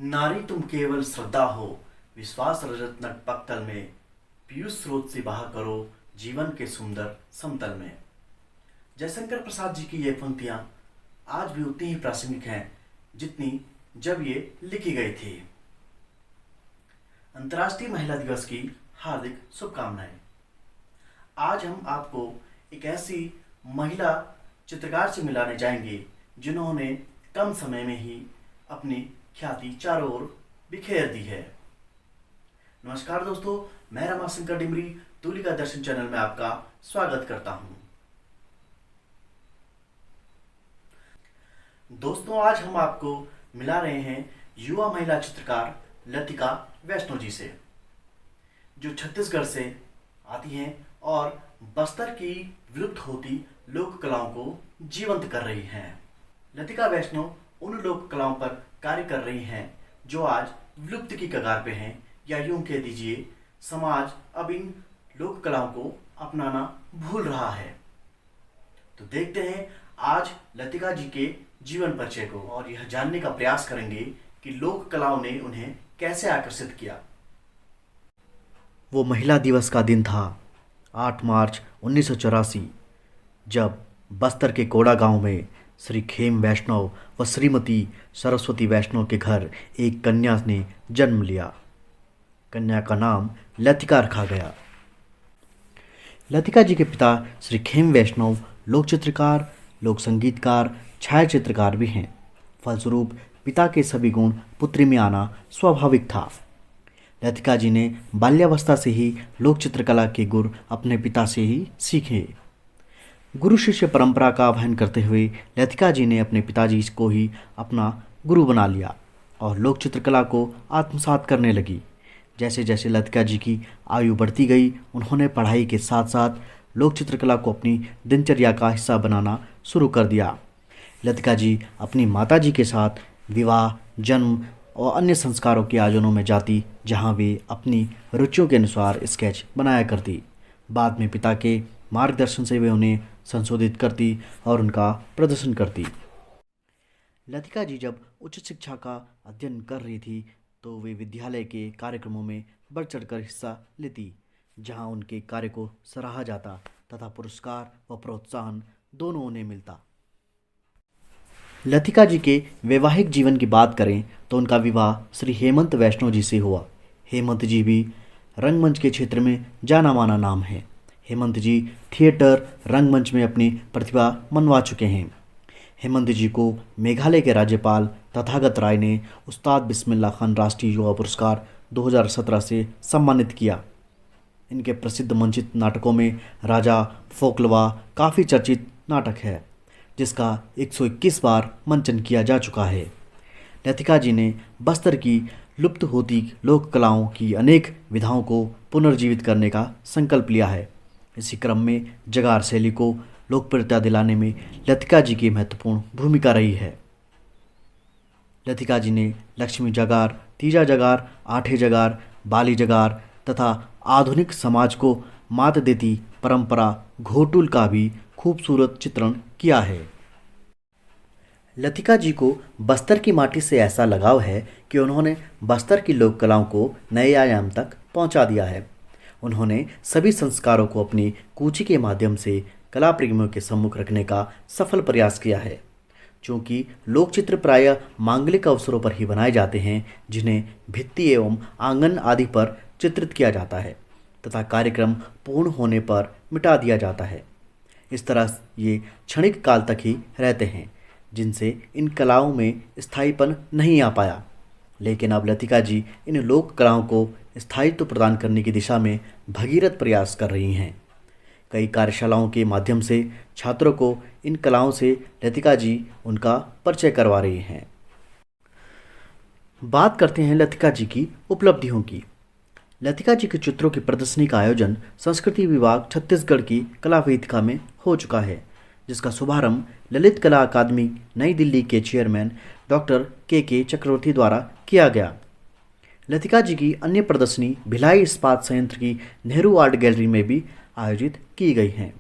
नारी तुम केवल श्रद्धा हो, विश्वास रजत नट पक्तल में, पीयूष स्रोत से बहा करो जीवन के सुंदर समतल में। जयशंकर प्रसाद जी की ये पंक्तियां आज भी उतनी ही प्रासंगिक हैं जितनी जब ये लिखी गई थी। अंतर्राष्ट्रीय महिला दिवस की हार्दिक शुभकामनाएं। आज हम आपको एक ऐसी महिला चित्रकार से मिलाने जाएंगे जिन्होंने कम समय में ही अपनी ख्याति चारों ओर बिखेर दी है। नमस्कार दोस्तों, मैं रमाशंकर डिमरी तुलिका दर्शन चैनल में आपका स्वागत करता हूं। दोस्तों, आज हम आपको मिला रहे हैं युवा महिला चित्रकार लतिका वैष्णव जी से, जो छत्तीसगढ़ से आती हैं और बस्तर की विलुप्त होती लोक कलाओं को जीवंत कर रही हैं। लतिका वैष्णव उन लोक कलाओं पर कार्य कर रही हैं जो आज विलुप्त की कगार पे हैं, या यूं कह दीजिए समाज अब इन लोक कलाओं को अपनाना भूल रहा है। तो देखते हैं आज लतिका जी के जीवन परिचय को और यह जानने का प्रयास करेंगे कि लोक कलाओं ने उन्हें कैसे आकर्षित किया। वो महिला दिवस का दिन था 8 मार्च 1984, जब बस्तर के कोड़ा गांव में श्री खेम वैष्णव व श्रीमती सरस्वती वैष्णव के घर एक कन्या ने जन्म लिया। कन्या का नाम लतिका रखा गया। लतिका जी के पिता श्री खेम वैष्णव लोक चित्रकार, लोक संगीतकार, छायाचित्रकार भी हैं। फलस्वरूप पिता के सभी गुण पुत्री में आना स्वाभाविक था। लतिका जी ने बाल्यावस्था से ही लोक चित्रकला के गुर अपने पिता से ही सीखे। गुरु शिष्य परंपरा का आह्वान करते हुए लतिका जी ने अपने पिताजी को ही अपना गुरु बना लिया और लोक चित्रकला को आत्मसात करने लगी। जैसे जैसे लतिका जी की आयु बढ़ती गई, उन्होंने पढ़ाई के साथ साथ लोक चित्रकला को अपनी दिनचर्या का हिस्सा बनाना शुरू कर दिया। लतिका जी अपनी माताजी के साथ विवाह, जन्म और अन्य संस्कारों के आयोजनों में जाती, जहां वे अपनी रुचियों के अनुसार स्केच बनाया करती। बाद में पिता के मार्गदर्शन से वे उन्हें संशोधित करती और उनका प्रदर्शन करती। लतिका जी जब उच्च शिक्षा का अध्ययन कर रही थी तो वे विद्यालय के कार्यक्रमों में बढ़ चढ़कर हिस्सा लेती, जहां उनके कार्य को सराहा जाता तथा पुरस्कार व प्रोत्साहन दोनों उन्हें मिलता। लतिका जी के वैवाहिक जीवन की बात करें तो उनका विवाह श्री हेमंत वैष्णव जी से हुआ। हेमंत जी भी रंगमंच के क्षेत्र में जाना माना नाम है। हेमंत जी थिएटर, रंगमंच में अपनी प्रतिभा मनवा चुके हैं। हेमंत जी को मेघालय के राज्यपाल तथागत राय ने उस्ताद बिस्मिल्लाह खान राष्ट्रीय युवा पुरस्कार 2017 से सम्मानित किया। इनके प्रसिद्ध मंचित नाटकों में राजा फोकलवा काफ़ी चर्चित नाटक है, जिसका 121 बार मंचन किया जा चुका है। लतिका जी ने बस्तर की लुप्त होती लोक कलाओं की अनेक विधाओं को पुनर्जीवित करने का संकल्प लिया है। इसी क्रम में जगार शैली को लोकप्रियता दिलाने में लतिका जी की महत्वपूर्ण भूमिका रही है। लतिका जी ने लक्ष्मी जगार, तीजा जगार, आठे जगार, बाली जगार तथा आधुनिक समाज को मात देती परंपरा घोटुल का भी खूबसूरत चित्रण किया है। लतिका जी को बस्तर की माटी से ऐसा लगाव है कि उन्होंने बस्तर की लोक कलाओं को नए आयाम तक पहुंचा दिया है। उन्होंने सभी संस्कारों को अपनी कूची के माध्यम से कला प्रेमियों के सम्मुख रखने का सफल प्रयास किया है। चूँकि लोकचित्र प्रायः मांगलिक अवसरों पर ही बनाए जाते हैं, जिन्हें भित्ति एवं आंगन आदि पर चित्रित किया जाता है तथा कार्यक्रम पूर्ण होने पर मिटा दिया जाता है। इस तरह ये क्षणिक काल तक ही रहते हैं, जिनसे इन कलाओं में स्थायीपन नहीं आ पाया। लेकिन अब लतिका जी इन लोक कलाओं को स्थायित्व प्रदान करने की दिशा में भगीरथ प्रयास कर रही हैं। कई कार्यशालाओं के माध्यम से छात्रों को इन कलाओं से लतिका जी उनका परिचय करवा रही हैं। बात करते हैं लतिका जी की उपलब्धियों की। लतिका जी के चित्रों की प्रदर्शनी का आयोजन संस्कृति विभाग छत्तीसगढ़ की कला वेदिका में हो चुका है, जिसका शुभारंभ ललित कला अकादमी नई दिल्ली के चेयरमैन डॉक्टर के चक्रवर्ती द्वारा किया गया। लतिका जी की अन्य प्रदर्शनी भिलाई इस्पात संयंत्र की नेहरू आर्ट गैलरी में भी आयोजित की गई हैं।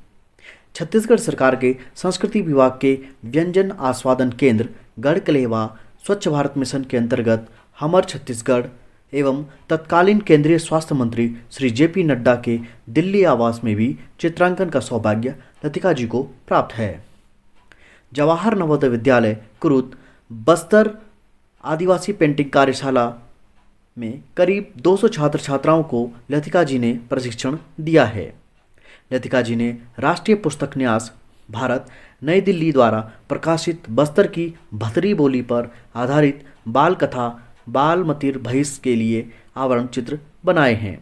छत्तीसगढ़ सरकार के संस्कृति विभाग के व्यंजन आस्वादन केंद्र गढ़कलेवा स्वच्छ भारत मिशन के अंतर्गत हमर छत्तीसगढ़ एवं तत्कालीन केंद्रीय स्वास्थ्य मंत्री श्री जेपी नड्डा के दिल्ली आवास में भी चित्रांकन का सौभाग्य लतिका जी को प्राप्त है। जवाहर नवोदय विद्यालय कुरुद बस्तर आदिवासी पेंटिंग कार्यशाला में करीब 200 छात्र छात्राओं को लतिका जी ने प्रशिक्षण दिया है। लतिका जी ने राष्ट्रीय पुस्तक न्यास भारत नई दिल्ली द्वारा प्रकाशित बस्तर की भतरी बोली पर आधारित बाल कथा बालमतिर भैंस के लिए आवरण चित्र बनाए हैं।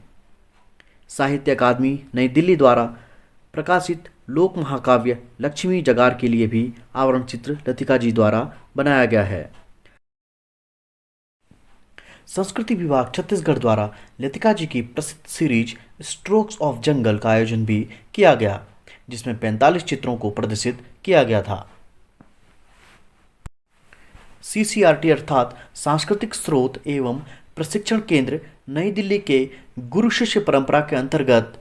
साहित्य अकादमी नई दिल्ली द्वारा प्रकाशित लोक महाकाव्य लक्ष्मी जगार के लिए भी आवरण चित्र लतिका जी द्वारा बनाया गया है। संस्कृति विभाग छत्तीसगढ़ द्वारा लतिका जी की प्रसिद्ध सीरीज स्ट्रोक्स ऑफ जंगल का आयोजन भी किया गया, जिसमें 45 चित्रों को प्रदर्शित किया गया था। CCRT अर्थात सांस्कृतिक स्रोत एवं प्रशिक्षण केंद्र नई दिल्ली के गुरु शिष्य परंपरा के अंतर्गत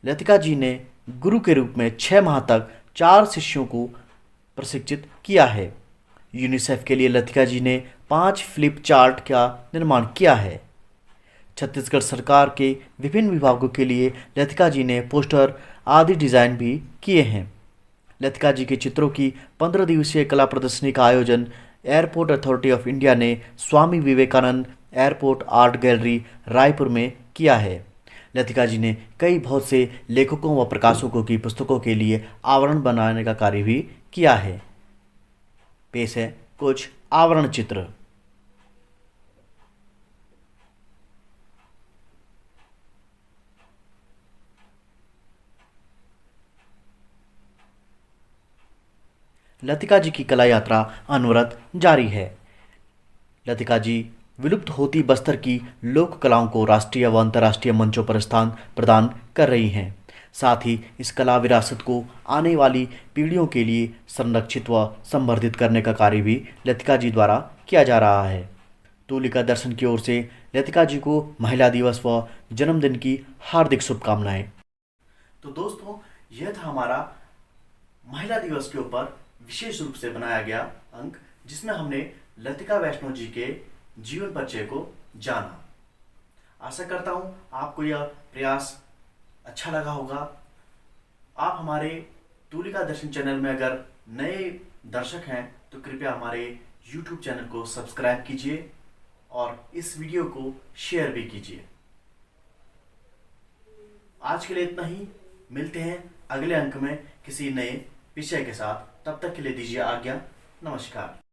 लतिका जी ने गुरु के रूप में 6 माह तक 4 शिष्यों को प्रशिक्षित किया है। यूनिसेफ के लिए लतिका जी ने 5 फ्लिप चार्ट का निर्माण किया है। छत्तीसगढ़ सरकार के विभिन्न विभागों के लिए लतिका जी ने पोस्टर आदि डिजाइन भी किए हैं। लतिका जी के चित्रों की 15 दिवसीय कला प्रदर्शनी का आयोजन एयरपोर्ट अथॉरिटी ऑफ इंडिया ने Swami Vivekananda airport art gallery Raipur में किया है। लतिका जी ने बहुत से लेखकों व प्रकाशकों की पुस्तकों के लिए आवरण बनाने का कार्य भी किया है। पेश है कुछ आवरण चित्र। लतिका जी की कला यात्रा अनवरत जारी है। लतिका जी विलुप्त होती बस्तर की लोक कलाओं को राष्ट्रीय व अंतर्राष्ट्रीय मंचों पर स्थान प्रदान कर रही हैं। साथ ही इस कला विरासत को आने वाली पीढ़ियों के लिए संरक्षित व संवर्धित करने का कार्य भी लतिका जी द्वारा किया जा रहा है। तुलिका दर्शन की ओर से लतिका जी को महिला दिवस व जन्मदिन की हार्दिक शुभकामनाएं। तो दोस्तों, यह था हमारा महिला दिवस के ऊपर विशेष रूप से बनाया गया अंक, जिसमें हमने लतिका वैष्णव जी के जीवन परिचय को जाना। आशा करता हूं आपको यह प्रयास अच्छा लगा होगा। आप हमारे तुलिका दर्शन चैनल में अगर नए दर्शक हैं तो कृपया हमारे YouTube चैनल को सब्सक्राइब कीजिए और इस वीडियो को शेयर भी कीजिए। आज के लिए इतना ही। मिलते हैं अगले अंक में किसी नए विषय के साथ। तब तक के लिए दीजिए आज्ञा। नमस्कार।